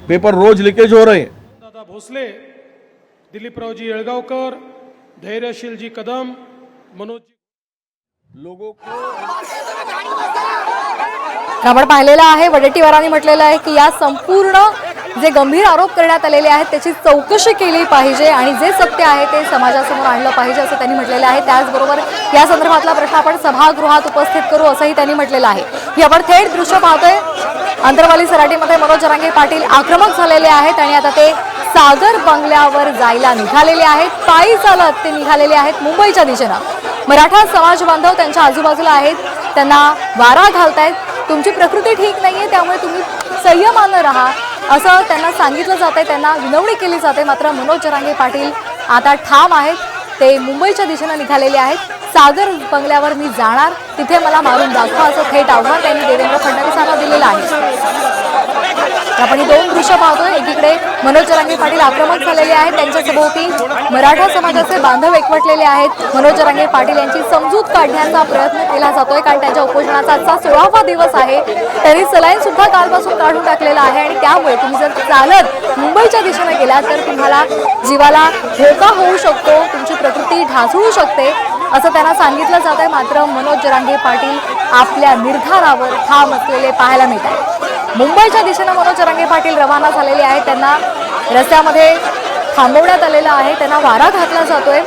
Paper रोज leakage हो रहे हैं। दादा भोसले, दिलीपरावजी येळगावकर, धैर्यशीलजी कदम, मनोज लोगों को आपण पाहिलेलं आहे वडेट्टीवारांनी म्हटलेलं आहे की या संपूर्ण जे गंभीर आरोप करण्यात आलेले आहेत त्याची चौकशी केली पाहिजे आणि जे सत्य आहे ते समाजासमोर आणलं पाहिजे असं त्यांनी म्हटलेलं आहे। त्याचबरोबर या संदर्भातला प्रश्न आपण सभागृहात उपस्थित करू असंही त्यांनी म्हटलेलं आहे। ही आपण थेट दृश्य पाहतोय, अंतरवाली सराटीमध्ये मनोज जरांगे पाटील आक्रमक झालेले आहेत आणि आता ते सागर बंगल्यावर जायला निघालेले आहेत। पायी चालत ते निघालेले आहेत मुंबईच्या दिशेनं। मराठा समाज बांधव त्यांच्या आजूबाजूला आहेत, त्यांना वारा घालतायत। तुमची प्रकृती ठीक नाहीये त्यामुळे तुम्ही संयमानं राहा असं त्यांना सांगितलं जातंय, त्यांना विनवणी केली जाते। मात्र मनोज जरांगे पाटील आता ठाम आहेत, ते मुंबईच्या दिशेनं निघालेले आहेत। सागर बंगल्यावर मी जाणार, तिथे मला मारून दाखवा असं थेट आव्हान त्यांनी देवेंद्र फडणवीसांना दिलेलं आहे। आपण ही दोन दृश्य पाहतोय, एकीकडे मनोज जरांगे पाटील आक्रमक झालेले आहेत, त्यांच्या सभोवती मराठा समाजाचे बांधव एकवटलेले आहेत। मनोज जरांगे पाटील यांची समजूत काढण्याचा प्रयत्न केला जातोय कारण त्यांच्या उपोषणाचा आजचा 16वा दिवस आहे। त्यांनी सलाईन सुद्धा कालपासून काढून टाकलेला आहे आणि त्यामुळे तुम्ही जर चालत मुंबईच्या दिशेने गेलात तर तुम्हाला जीवाला धोका होऊ शकतो, तुमची प्रकृती ढासळू शकते असं त्यांना सांगितलं जात आहे। मात्र मनोज जरांगे पाटील आपल्या निर्धारावर ठाम असलेले पाहायला मिळत आहे। मुंबईच्या दिशेनं मनोज जरांगे पाटील रवाना झालेले आहेत, त्यांना रस्त्यामध्ये थांबवण्यात आलेलं आहे, त्यांना वारा घातला जातोय।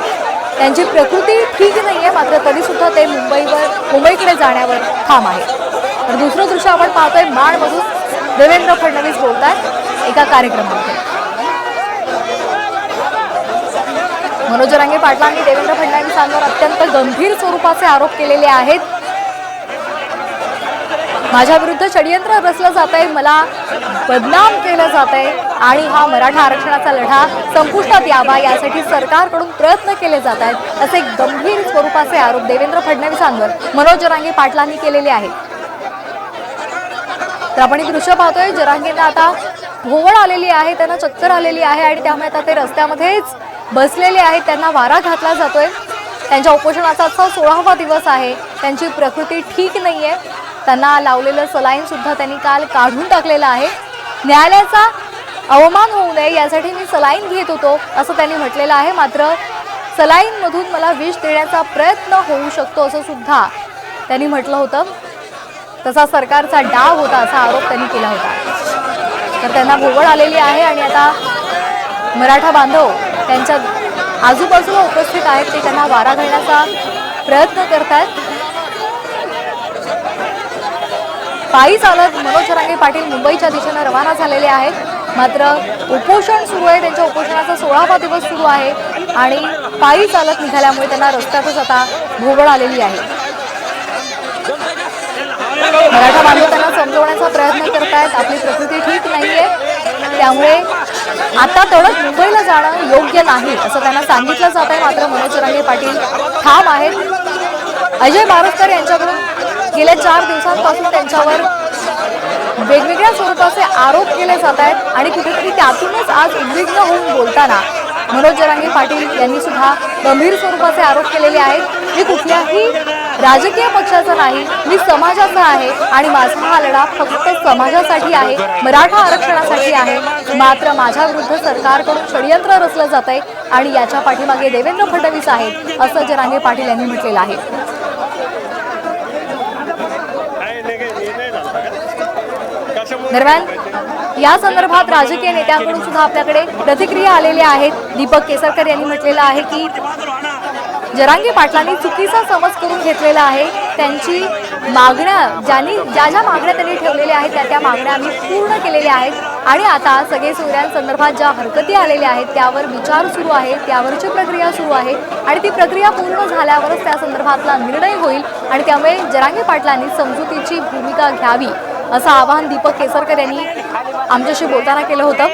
त्यांची प्रकृती ठीक नाहीये मात्र तरी सुद्धा ते मुंबईकडे जाण्यावर ठाम आहे। तर दुसरं दृश्य आपण पाहतोय, माणमधून देवेंद्र फडणवीस बोलतात एका कार्यक्रमामध्ये। मनोज जरांगे पाटलांनी देवेंद्र फडणवीसांवर अत्यंत गंभीर स्वरूपाचे आरोप केलेले आहेत। माझ्या विरुद्ध षडयंत्र रचलं जात आहे, मला बदनाम केलं जात आहे आणि हा मराठा आरक्षणाचा लढा संपुष्टात यावा यासाठी सरकारकडून प्रयत्न केले जात आहेत असे गंभीर स्वरूपाचे आरोप देवेंद्र फडणवीसांवर मनोज जरांगे पाटलांनी केलेले आहेत। तर आपण ही दृश्य पाहतोय, जरांगेंना आता भोवळ आलेली आहे, त्यांना चक्कर आलेली आहे आणि त्यामुळे आता ते रस्त्यामध्येच बसलेले आहेत, त्यांना वारा घातला जातोय। त्यांच्या उपोषणाचा आजचा 16वा दिवस आहे, त्यांची प्रकृती ठीक नाहीये, त्यांना लावलेलं सलाईन सुद्धा त्यांनी काल काढून टाकलेलं आहे। न्यायालयाचा अवमान होऊ नये यासाठी मी सलाईन घेत होतो असं त्यांनी म्हटलेलं आहे। मात्र सलाईनमधून मला विष देण्याचा प्रयत्न होऊ शकतो असं सुद्धा त्यांनी म्हटलं होतं। तसा सरकारचा डाव होता असा आरोप त्यांनी केला होता। तर त्यांना भोवळ आलेली आहे आणि आता मराठा बांधव त्यांच्या आजूबाजूला उपस्थित आहेत, ते त्यांना वारा घालण्याचा प्रयत्न करतात। पायी चालत मनोज जरांगे पाटील मुंबईच्या दिशेने रवाना झालेले आहेत। मात्र उपोषण सुरू आहे, त्यांच्या उपोषणाचा 16वा दिवस सुरू आहे आणि पायी चालत निघाल्यामुळे त्यांना रस्त्यातच आता भोवळ आलेली आहे। मराठा बांधव त्यांना समजवण्याचा प्रयत्न करतायत, आपली प्रकृती ठीक नाहीये त्यामुळे आता तडक मुंबईला जाणं योग्य नाही असं त्यांना सांगितलं जात आहे। मात्र मनोज जरांगे पाटील ठाम आहेत। अजय बारसकर यांच्याकडून गेल्या 4 दिवसांपासून त्यांच्यावर वेगवेगळ्या स्वरूपाचे आरोप केले जात आहेत आणि कुठेतरी त्यातूनच आज उद्विग्न होऊन बोलताना मनोज जरांगे पाटील यांनी सुद्धा गंभीर स्वरूपाचे आरोप केलेले आहेत। मी कुठल्याही राजकीय पक्षाचा नाही, मी समाजाचा आहे आणि माझा हा लढा फक्त समाजासाठी आहे, मराठा आरक्षणासाठी आहे। मात्र माझ्या विरुद्ध सरकारकडून षडयंत्र रचलं जात आहे आणि याच्या पाठीमागे देवेंद्र फडणवीस आहेत असं जरांगे पाटील यांनी म्हटलेलं आहे। दरम्यान या संदर्भात राजकीय नेत्यांकडून सुद्धा आपल्याकडे प्रतिक्रिया आलेल्या आहेत। दीपक केसरकर यांनी म्हटलेलं आहे की जरांगे पाटलांनी चुकीचा समज करून घेतलेला आहे, त्यांची मागण्या ज्या मागण्या त्यांनी ठेवलेल्या आहेत त्या मागण्या आम्ही पूर्ण केलेल्या आहेत आणि आता सगळे सोयऱ्यांसंदर्भात ज्या हरकती आलेल्या आहेत त्यावर विचार सुरू आहे, त्यावरची प्रक्रिया सुरू आहे आणि ती प्रक्रिया पूर्ण झाल्यावरच त्या संदर्भातला निर्णय होईल आणि त्यामुळे जरांगे पाटलांनी समजुतीची भूमिका घ्यावी असं आवाहन दीपक केसरकर यांनी आमच्याशी बोलताना केलं होतं।